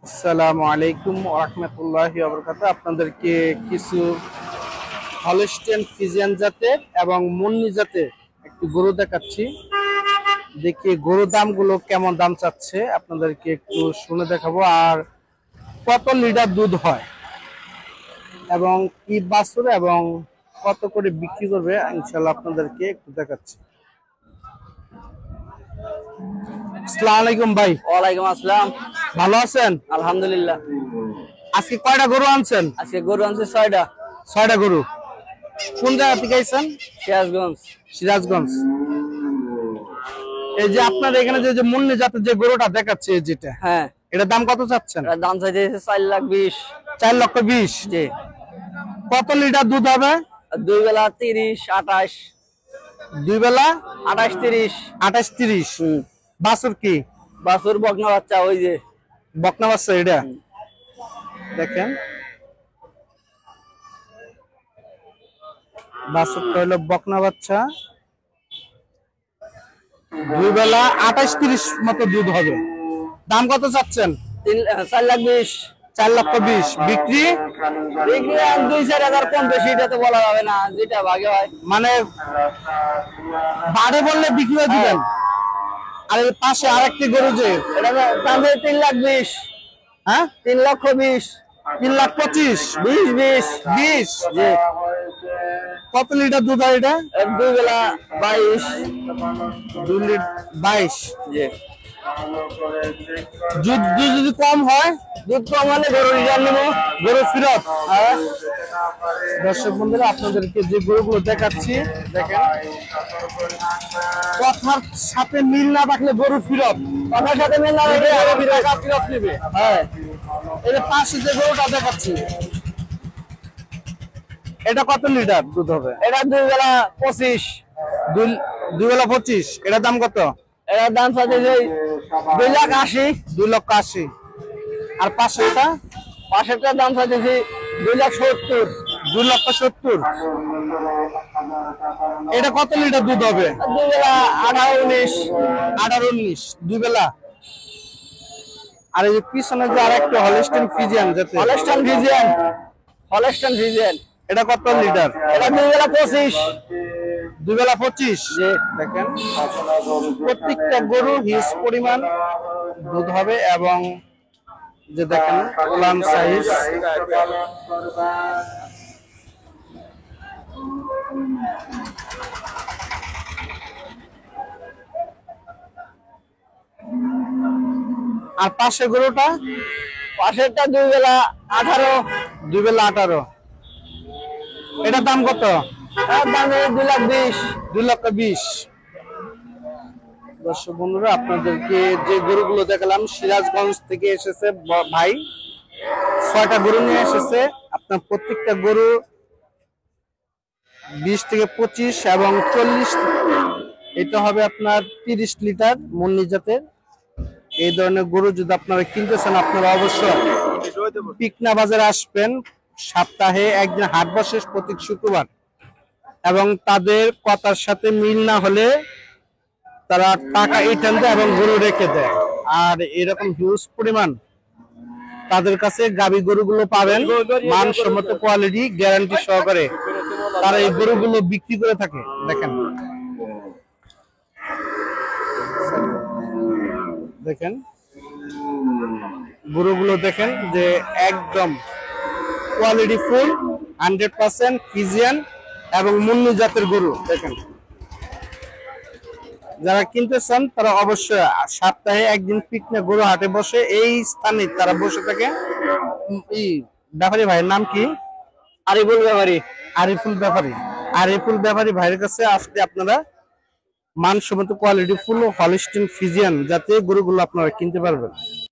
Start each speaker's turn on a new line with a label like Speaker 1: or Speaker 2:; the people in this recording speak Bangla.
Speaker 1: আসসালামু আলাইকুম ওয়া রাহমাতুল্লাহি ওয়া বারাকাতুহু। আপনাদেরকে কিছু হলস্টেইন ফ্রিজিয়ান জাতের এবং মুন্নি জাতের একটু গরু দেখাচ্ছি। দেখি গরুর দামগুলো কেমন দাম চাচ্ছে আপনাদেরকে একটু শুনে দেখাবো, আর কত লিটার দুধ হয় এবং কি বাছুর এবং কত করে বিক্রি করবে ইনশাআল্লাহ আপনাদেরকে একটু দেখাচ্ছি। আসসালামু আলাইকুম ভাই।
Speaker 2: ওয়ালাইকুম আসসালাম।
Speaker 1: ভালো আছেন?
Speaker 2: আলহামদুলিল্লাহ।
Speaker 1: আজকে কয়টা গরু আনছেন?
Speaker 2: আজকে গরু আনছে 6টা।
Speaker 1: 6টা গরু। কোন জায়গা থেকে আইছেন?
Speaker 2: সিরাজগঞ্জ।
Speaker 1: সিরাজগঞ্জ। এই যে আপনার এখানে যে মুন্নি জাতের যে গরুটা দেখাচ্ছে যেটা,
Speaker 2: হ্যাঁ,
Speaker 1: এটার দাম কত চাচ্ছেন?
Speaker 2: এটার দাম চাইছে 4,20,000।
Speaker 1: 4,20,000।
Speaker 2: জি।
Speaker 1: কত লিটার দুধ হবে?
Speaker 2: দুই বেলা 30, 28।
Speaker 1: দুই বেলা
Speaker 2: 28, 30।
Speaker 1: 28-30। বাছুর কি?
Speaker 2: বাছুর বকনা বাচ্চা, ওই যে
Speaker 1: বকনা বাচ্চা এটা। দেখেন বাছুরটা হলো বকনা বাচ্চা। দুই বেলা 28-30 মতো দুধ হবে। দাম কত চাচ্ছেন?
Speaker 2: 4,20,000।
Speaker 1: 4,20,000। বিক্রি?
Speaker 2: বিক্রি 2-4 হাজার কম বেশি, এটা তো বলা যাবে না, যেটা ভাগে হয়।
Speaker 1: মানে বাড়ে বললে বিক্রি করে দিবেন। আর এর পাশে আরেকটি গরু যে
Speaker 2: এটা দাম 3,20,000।
Speaker 1: হ্যাঁ
Speaker 2: 3,20,000।
Speaker 1: 3,25,000।
Speaker 2: 20,
Speaker 1: 20।
Speaker 2: জি।
Speaker 1: কত লিটার দুধ হয় এটা?
Speaker 2: দুই বেলা 22।
Speaker 1: 2 লিটার 22।
Speaker 2: জি।
Speaker 1: দুধ যদি কম হয়,
Speaker 2: দুধ কম হলে গরু রিটার্ন নেবো।
Speaker 1: গরু ফেরত। দর্শক বন্ধুরা, আপনাদেরকে যে গরুগুলো দেখাচ্ছি দেখেন, কথার সাথে মিল না রাখলে গরু ফেরত।
Speaker 2: কথার সাথে মিল না রাখলে
Speaker 1: টাকা ফেরত নেবে।
Speaker 2: হ্যাঁ।
Speaker 1: এই পাশে যে গরুটা দেখাচ্ছি, এটা কত লিটার দুধ হবে?
Speaker 2: এটা দুই বেলা 25।
Speaker 1: দুই বেলা 25। এটার দাম কত?
Speaker 2: এটার দাম সাথে 2,80,000।
Speaker 1: 2,80,000। আর পাশেরটা?
Speaker 2: পাশেরটার দাম সাথে 2,70,000।
Speaker 1: 2,70,000। এটা কত লিটার দুধ হবে?
Speaker 2: দুই বেলা 18, 19।
Speaker 1: 18-19 দুই বেলা। আর এই যে পিছনে যে আরেকটা হলস্টেইন ফ্রিজিয়ান যেতে,
Speaker 2: হলস্টেইন ফ্রিজিয়ান। Holstein Friesian.
Speaker 1: এটা কত লিটার?
Speaker 2: এটা দুই বেলা 25।
Speaker 1: 2 বেলা 25। দেখেন প্রত্যেকটা গরু হিউজ পরিমাণ দুধ হবে এবং যে দেখেন ওলান সাইজ। আর পাশে গরুটা?
Speaker 2: পাশেরটা দুই বেলা 18।
Speaker 1: 2 বেলা 18। এটার দাম কত?
Speaker 2: এর দাম 2,20,000।
Speaker 1: 2,20,000। দর্শক বন্ধুরা, আপনাদেরকে যে গরুগুলো দেখালাম সিরাজগঞ্জ থেকে এসেছে ভাই, 6টা গরু নিয়ে এসেছে। আপনার প্রত্যেকটা গরু 20 থেকে 25 এবং 40, এটা হবে আপনার 30 লিটার মুন্নি জাতের। এই ধরনের গরু যদি আপনারা কিনতে চান, আপনারা অবশ্যই পিকনা বাজারে আসবেন। সপ্তাহে একদিন হাট বসে প্রতি শুক্রবার, এবং তাদের কথার সাথে মিল না হলে তারা টাকা রিটার্ন দেয় এবং গরু রেখে দেয়। আর এরকম হিউজ পরিমাণ তাদের কাছে গাভী গরুগুলো পাবেন, মানসম্মত কোয়ালিটি গ্যারান্টি সহকারে তারা এই গরুগুলো বিক্রি করে থাকে। দেখেন দেখেন গরুগুলো দেখেন যে একদম কোয়ালিটি ফুল, 100% ফ্রিজিয়ান এবং মুন্নি জাতের গরু। দেখেন যারা কিনতে চান তারা অবশ্যই সপ্তাহে একদিন পিকনা গরু হাটে বসে, এই স্থানে তারা বসে থাকে। ব্যাপারী ভাইয়ের নাম কি?
Speaker 2: আরিফুল ব্যাপারী।
Speaker 1: আরিফুল ব্যাপারী। আরিফুল ব্যাপারী ভাইয়ের কাছে আসলে আপনারা মানসম্মত কোয়ালিটি ফুল হলস্টেইন ফ্রিজিয়ান জাতীয় গরুগুলো আপনারা কিনতে পারবেন।